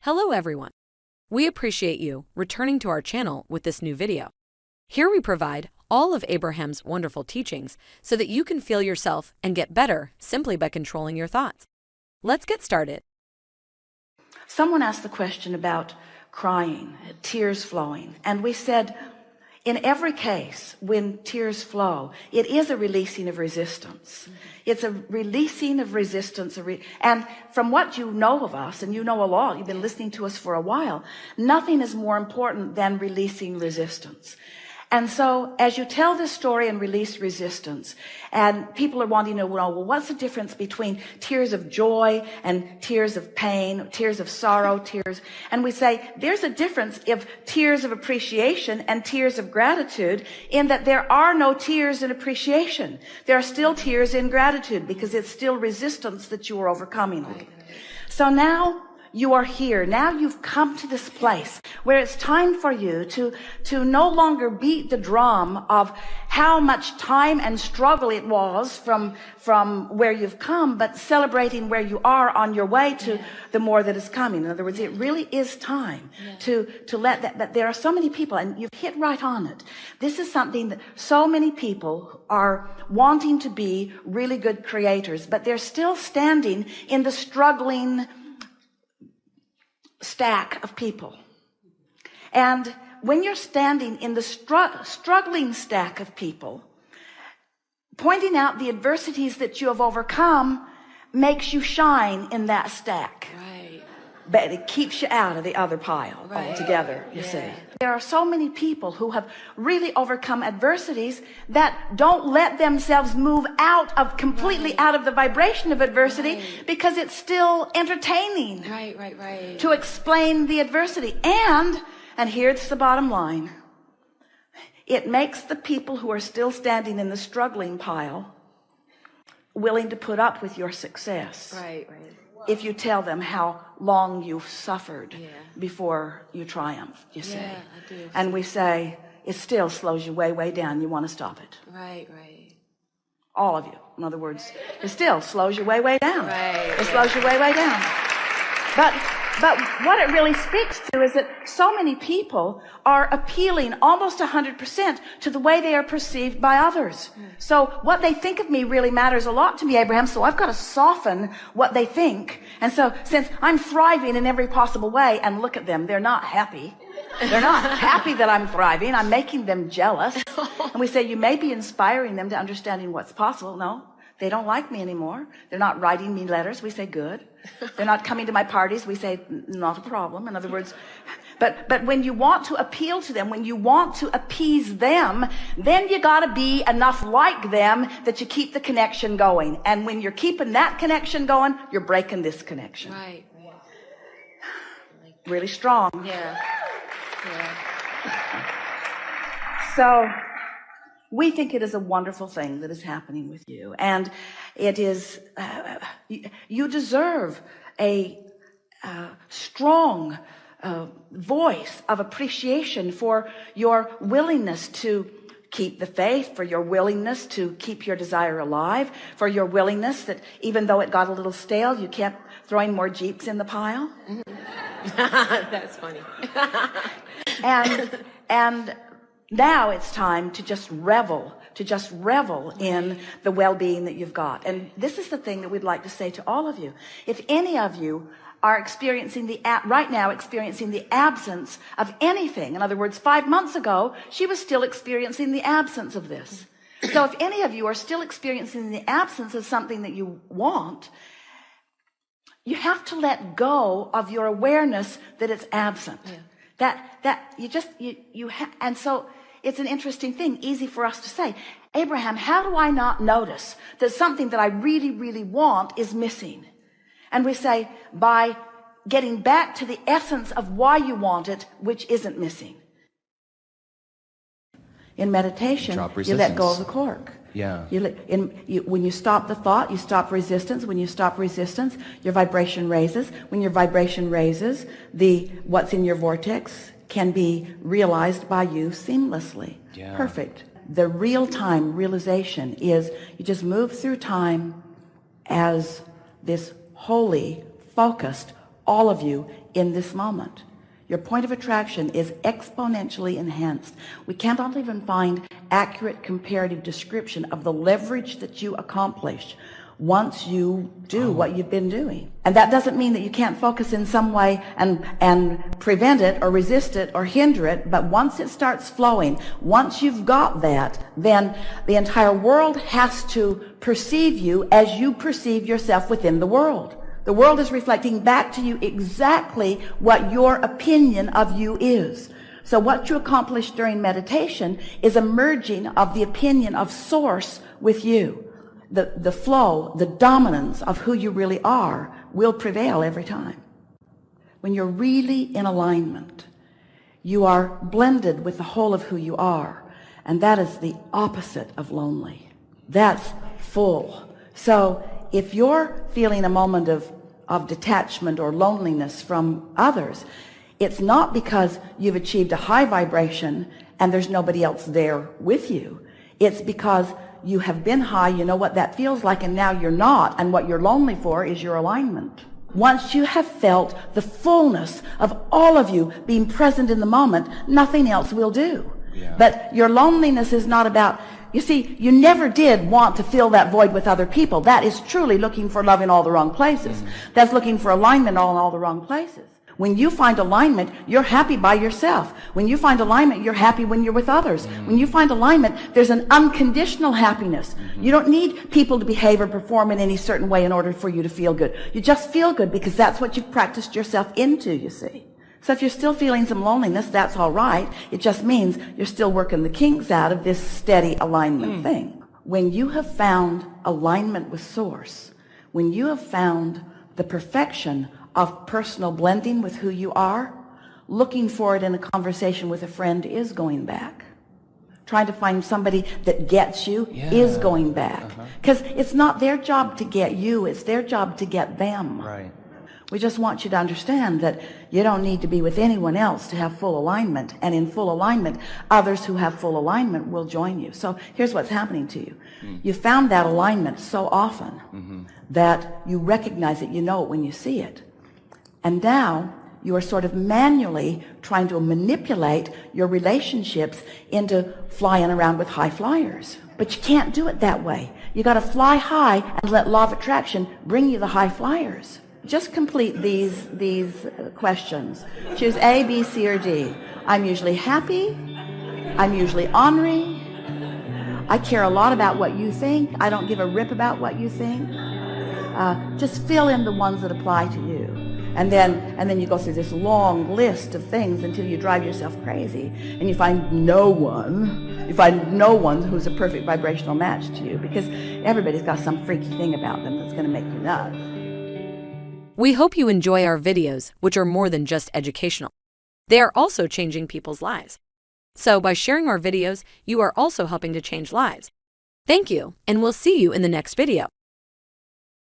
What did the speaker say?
Hello everyone. We appreciate you returning to our channel with this new video. Here we provide all of Abraham's wonderful teachings so that you can feel yourself and get better simply by controlling your thoughts. Let's get started. Someone asked the question about crying, tears flowing, and we said in every case when tears flow, it is a releasing of resistance. It's a releasing of resistance. And from what you know of us, and you know a lot, you've been listening to us for a while, nothing is more important than releasing resistance. And so as you tell this story and release resistance, and people are wanting to know, well, what's the difference between tears of joy and tears of pain, tears of sorrow, tears? And we say there's a difference of tears of appreciation and tears of gratitude, in that there are no tears in appreciation. There are still tears in gratitude, because it's still resistance that you are overcoming. So now you are here. Now you've come to this place where it's time for you to no longer beat the drum of how much time and struggle it was from where you've come, but celebrating where you are on your way to the more that is coming. In other words, it really is time to let that, but there are so many people, and you've hit right on it. This is something that so many people are wanting to be really good creators, but they're still standing in the struggling stack of people. And when you're standing in the struggling stack of people, pointing out the adversities that you have overcome makes you shine in that stack. Right. But it keeps you out of the other pile altogether, you see. There are so many people who have really overcome adversities that don't let themselves move out of completely out of the vibration of adversity, because it's still entertaining to explain the adversity. And here's the bottom line. It makes the people who are still standing in the struggling pile willing to put up with your success. If you tell them how long you've suffered before you triumph, you see. I do. And we say, it still slows you way, way down. You want to stop it. Right. All of you. In other words, it still slows you way, way down. Right. It slows you way, way down. But what it really speaks to is that so many people are appealing almost 100% to the way they are perceived by others. So what they think of me really matters a lot to me, Abraham, so I've got to soften what they think. And so since I'm thriving in every possible way, and look at them, they're not happy. They're not happy that I'm thriving. I'm making them jealous. And we say, you may be inspiring them to understanding what's possible. No. They don't like me anymore. They're not writing me letters. We say, good. They're not coming to my parties. We say, not a problem. In other words, but when you want to appeal to them, when you want to appease them, then you got to be enough like them that you keep the connection going. And when you're keeping that connection going, you're breaking this connection. Right. Really strong. Yeah. So we think it is a wonderful thing that is happening with you, and it is you deserve a strong voice of appreciation for your willingness to keep the faith, for your willingness to keep your desire alive, for your willingness that even though it got a little stale, you kept throwing more Jeeps in the pile. That's funny. and now it's time to just revel in the well-being that you've got. And this is the thing that we'd like to say to all of you. If any of you are experiencing right now experiencing the absence of anything, in other words, 5 months ago, she was still experiencing the absence of this. So if any of you are still experiencing the absence of something that you want, you have to let go of your awareness that it's absent. And so it's an interesting thing, easy for us to say, Abraham, how do I not notice that something that I really, really want is missing? And we say, by getting back to the essence of why you want it, which isn't missing. In meditation, you let go of the cork. When you stop the thought, you stop resistance. When you stop resistance, your vibration raises. When your vibration raises, what's in your vortex can be realized by you seamlessly. Perfect. The real-time realization is you just move through time as this holy, focused, all of you in this moment. Your point of attraction is exponentially enhanced. We cannot even find accurate comparative description of the leverage that you accomplish once you do what you've been doing. And that doesn't mean that you can't focus in some way and prevent it or resist it or hinder it, but once it starts flowing, once you've got that, then the entire world has to perceive you as you perceive yourself within the world. The world is reflecting back to you exactly what your opinion of you is. So what you accomplish during meditation is a merging of the opinion of Source with you. The flow, the dominance of who you really are will prevail every time. When you're really in alignment, you are blended with the whole of who you are. And that is the opposite of lonely. That's full. So if you're feeling a moment of detachment or loneliness from others, it's not because you've achieved a high vibration and there's nobody else there with you. It's because you have been high, you know what that feels like, and now you're not, and what you're lonely for is your alignment. Once you have felt the fullness of all of you being present in the moment, nothing else will do. Yeah. But your loneliness is not about, you see, you never did want to fill that void with other people. That is truly looking for love in all the wrong places. That's looking for alignment in all the wrong places. When you find alignment, you're happy by yourself. When you find alignment, you're happy when you're with others. When you find alignment, there's an unconditional happiness. You don't need people to behave or perform in any certain way in order for you to feel good. You just feel good because that's what you've practiced yourself into, you see. So if you're still feeling some loneliness, that's all right. It just means you're still working the kinks out of this steady alignment thing. When you have found alignment with Source, when you have found the perfection of personal blending with who you are, looking for it in a conversation with a friend is going back. Trying to find somebody that gets you is going back. Because it's not their job to get you, it's their job to get them. Right. We just want you to understand that you don't need to be with anyone else to have full alignment. And in full alignment, others who have full alignment will join you. So here's what's happening to you. You found that alignment so often that you recognize it, you know it when you see it. And now you are sort of manually trying to manipulate your relationships into flying around with high flyers. But you can't do it that way. You got to fly high and let law of attraction bring you the high flyers. Just complete these questions. Choose A, B, C, or D. I'm usually happy. I'm usually ornery. I care a lot about what you think. I don't give a rip about what you think. Just fill in the ones that apply to you. And then you go through this long list of things until you drive yourself crazy. And you find no one who's a perfect vibrational match to you, because everybody's got some freaky thing about them that's going to make you nuts. We hope you enjoy our videos, which are more than just educational. They are also changing people's lives. So by sharing our videos, you are also helping to change lives. Thank you, and we'll see you in the next video.